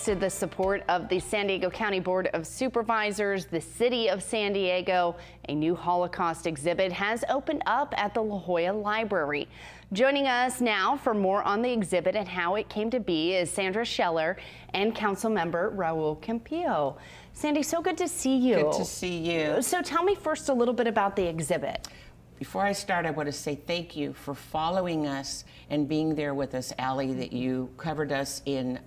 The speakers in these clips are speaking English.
to the support of the San Diego County Board of Supervisors, the City of San Diego, a new Holocaust exhibit has opened up at the La Jolla Library. Joining us now for more on the exhibit and how it came to be is Sandra Scheller and Councilmember Raul Campillo. Sandy, so good to see you. Good to see you. So tell me first a little bit about the exhibit. Before I start, I want to say thank you for following us and being there with us, Allie, that you covered us in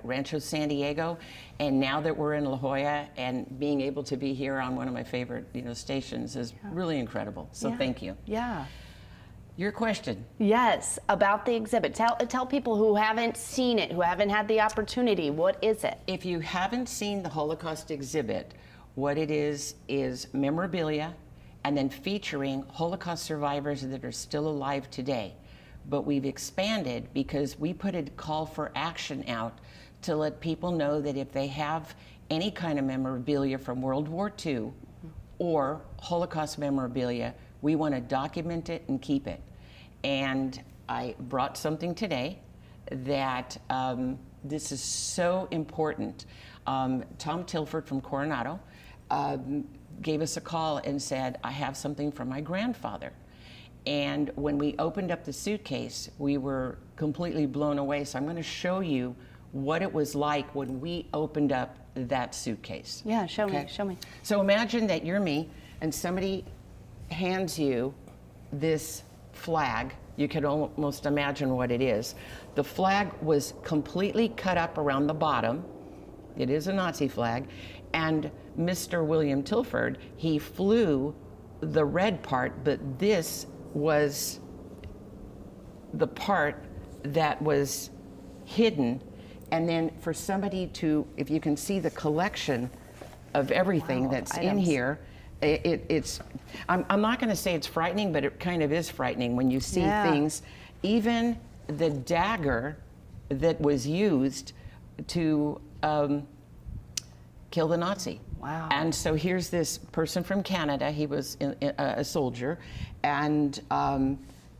Rancho San Diego, and now that we're in La Jolla and being able to be here on one of my favorite stations is really incredible. So thank you. Yeah. Your question. Yes, about the exhibit. Tell people who haven't seen it, who haven't had the opportunity, what is it? If you haven't seen the Holocaust exhibit, what it is memorabilia, and then featuring Holocaust survivors that are still alive today. But we've expanded because we put a call for action out to let people know that if they have any kind of memorabilia from World War II or Holocaust memorabilia, we want to document it and keep it. And I brought something today that this is so important. Tom Tilford from Coronado gave us a call and said, I have something from my grandfather. And when we opened up the suitcase, we were completely blown away. So I'm going to show you what it was like when we opened up that suitcase. Yeah, show me. So imagine that you're me and somebody hands you this flag. You could almost imagine what it is. The flag was completely cut up around the bottom. It is a Nazi flag. And Mr. William Tilford, he flew the red part, but this was the part that was hidden. And then for somebody to, if you can see the collection of everything that's in here, I'm not going to say it's frightening, but it kind of is frightening when you see things. Even the dagger that was used to kill the Nazi. Wow. And so here's this person from Canada. He was a soldier, and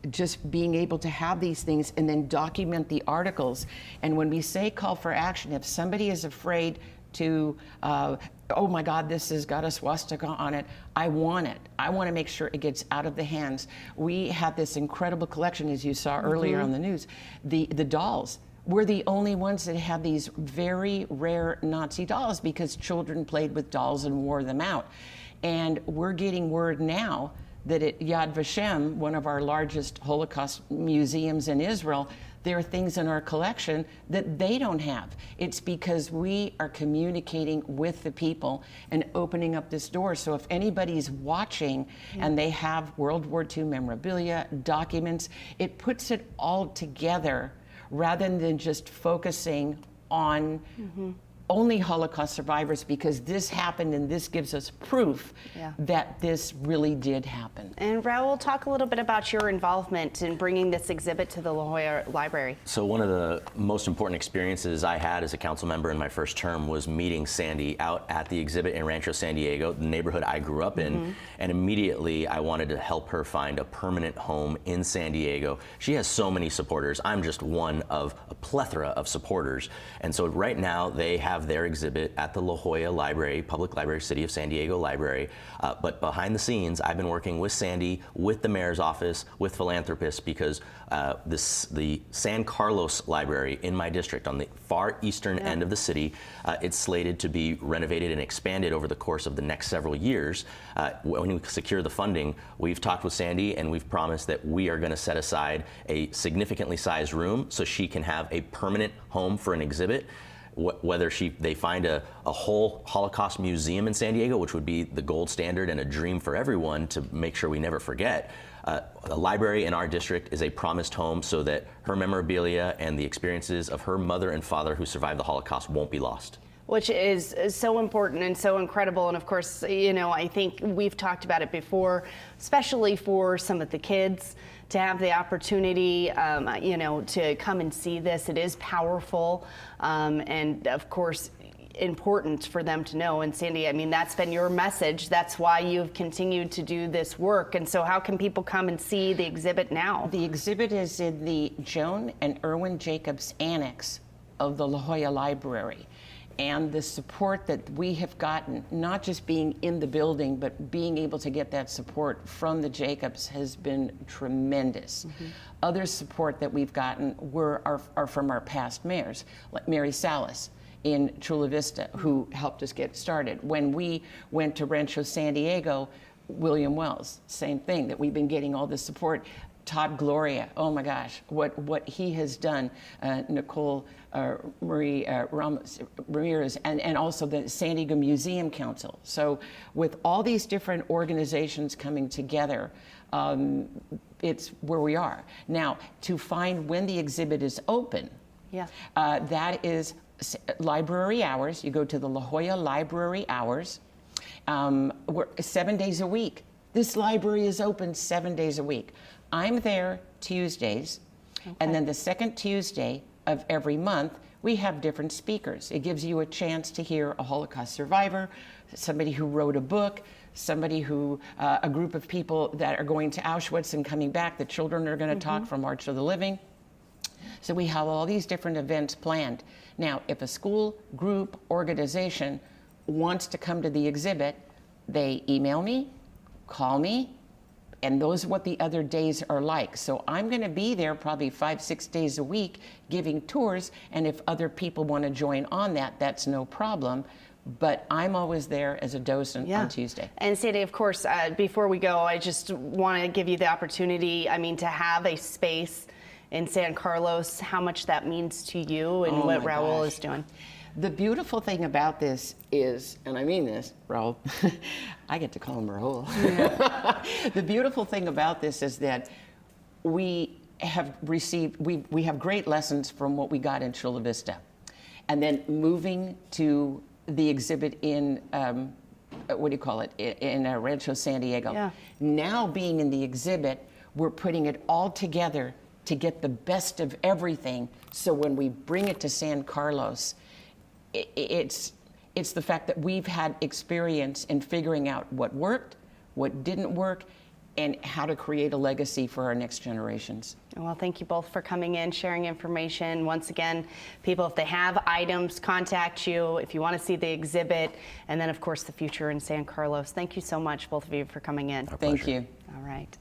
just being able to have these things and then document the articles. And when we say call for action, if somebody is afraid to, oh my God, this has got a swastika on it, I want it. I want to make sure it gets out of the hands. We had this incredible collection, as you saw earlier on the news, the dolls. We're the only ones that have these very rare Nazi dolls because children played with dolls and wore them out. And we're getting word now that at Yad Vashem, one of our largest Holocaust museums in Israel, there are things in our collection that they don't have. It's because we are communicating with the people and opening up this door. So if anybody's watching and they have World War II memorabilia, documents, it puts it all together rather than just focusing on only Holocaust survivors, because this happened and this gives us proof that this really did happen. And Raul, talk a little bit about your involvement in bringing this exhibit to the La Jolla Library. So one of the most important experiences I had as a council member in my first term was meeting Sandy out at the exhibit in Rancho San Diego, the neighborhood I grew up in, and immediately I wanted to help her find a permanent home in San Diego. She has so many supporters. I'm just one of a plethora of supporters. And so right now they have their exhibit at the La Jolla Library, Public Library, City of San Diego Library. But behind the scenes, I've been working with Sandy, with the mayor's office, with philanthropists, because the San Carlos Library in my district on the far eastern end of the city, it's slated to be renovated and expanded over the course of the next several years. When we secure the funding, we've talked with Sandy and we've promised that we are going to set aside a significantly sized room so she can have a permanent home for an exhibit. Whether they find a whole Holocaust museum in San Diego, which would be the gold standard and a dream for everyone to make sure we never forget. The library in our district is a promised home so that her memorabilia and the experiences of her mother and father who survived the Holocaust won't be lost. Which is so important and so incredible. And of course, I think we've talked about it before, especially for some of the kids to have the opportunity, to come and see this. It is powerful. And of course, important for them to know. And Sandy, I mean, that's been your message. That's why you've continued to do this work. And so how can people come and see the exhibit now? The exhibit is in the Joan and Irwin Jacobs Annex of the La Jolla Library and the support that we have gotten, not just being in the building, but being able to get that support from the Jacobs has been tremendous. Other support that we've gotten are from our past mayors, like Mary Salas in Chula Vista, who helped us get started. When we went to Rancho San Diego, William Wells, same thing, that we've been getting all this support. Todd Gloria, oh my gosh, what he has done, Nicole Ramirez, and also the San Diego Museum Council. So with all these different organizations coming together, it's where we are. Now, to find when the exhibit is open, that is library hours. You go to the La Jolla Library Hours. We're 7 days a week. This library is open 7 days a week. I'm there Tuesdays, and then the second Tuesday of every month, we have different speakers. It gives you a chance to hear a Holocaust survivor, somebody who wrote a book, somebody who, a group of people that are going to Auschwitz and coming back. The children are going to talk from March of the Living. So we have all these different events planned. Now, if a school, group, organization wants to come to the exhibit, they email me, call me, and those are what the other days are like. So I'm going to be there probably 5-6 days a week giving tours, and if other people want to join on that, that's no problem. But I'm always there as a docent on Tuesday. And Sandy, of course, before we go, I just want to give you the opportunity, I mean, to have a space in San Carlos, how much that means to you and what Raul is doing. The beautiful thing about this is, and I mean this, Raul, I get to call him Raul. The beautiful thing about this is that we have received, we have great lessons from what we got in Chula Vista. And then moving to the exhibit in, what do you call it, in Rancho San Diego. Now being in the exhibit, we're putting it all together to get the best of everything. So when we bring it to San Carlos, it's the fact that we've had experience in figuring out what worked, what didn't work, and how to create a legacy for our next generations. Well, thank you both for coming in, sharing information. Once again, people, if they have items, contact you if you want to see the exhibit, and then, of course, the future in San Carlos. Thank you so much, both of you, for coming in. Thank you. All right.